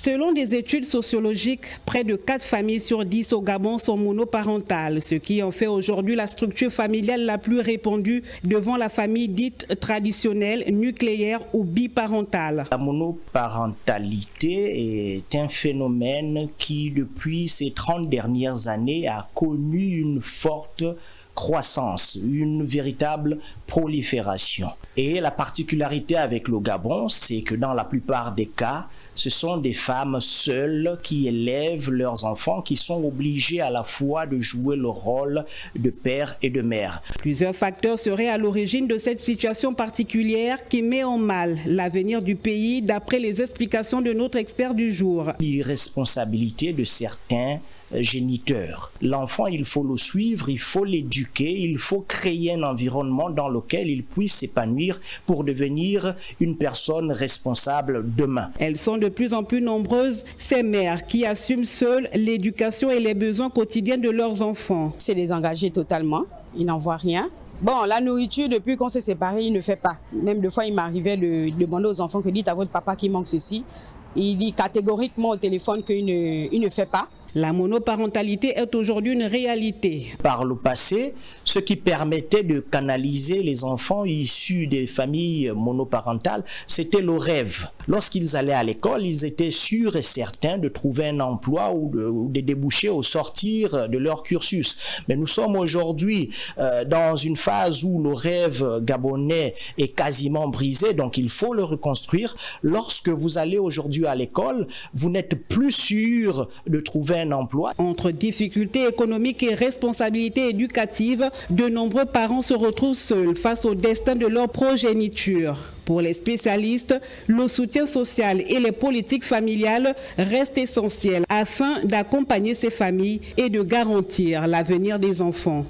Selon des études sociologiques, près de 4 familles sur 10 au Gabon sont monoparentales, ce qui en fait aujourd'hui la structure familiale la plus répandue devant la famille dite traditionnelle, nucléaire ou biparentale. La monoparentalité est un phénomène qui, depuis ces 30 dernières années, a connu une forte croissance, une véritable prolifération. Et la particularité avec le Gabon, c'est que dans la plupart des cas, ce sont des femmes seules qui élèvent leurs enfants, qui sont obligées à la fois de jouer le rôle de père et de mère. Plusieurs facteurs seraient à l'origine de cette situation particulière qui met en mal l'avenir du pays, d'après les explications de notre expert du jour. L'irresponsabilité de certains géniteurs. L'enfant, il faut le suivre, il faut l'éduquer, il faut créer un environnement dans lequel il puisse s'épanouir pour devenir une personne responsable demain. Elles sont de plus en plus nombreuses, ces mères qui assument seules l'éducation et les besoins quotidiens de leurs enfants. C'est désengagé totalement, ils n'en voient rien. Bon, la nourriture, depuis qu'on s'est séparés, il ne fait pas. Même des fois, il m'arrivait de demander aux enfants que dites à votre papa qu'il manque ceci. Il dit catégoriquement au téléphone qu'il ne fait pas. La monoparentalité est aujourd'hui une réalité. Par le passé, ce qui permettait de canaliser les enfants issus des familles monoparentales, c'était le rêve. Lorsqu'ils allaient à l'école, ils étaient sûrs et certains de trouver un emploi ou des débouchés au sortir de leur cursus. Mais nous sommes aujourd'hui dans une phase où le rêve gabonais est quasiment brisé, donc il faut le reconstruire. Lorsque vous allez aujourd'hui à l'école, vous n'êtes plus sûr de trouver un emploi. Entre difficultés économiques et responsabilités éducatives, de nombreux parents se retrouvent seuls face au destin de leur progéniture. Pour les spécialistes, le soutien social et les politiques familiales restent essentiels afin d'accompagner ces familles et de garantir l'avenir des enfants.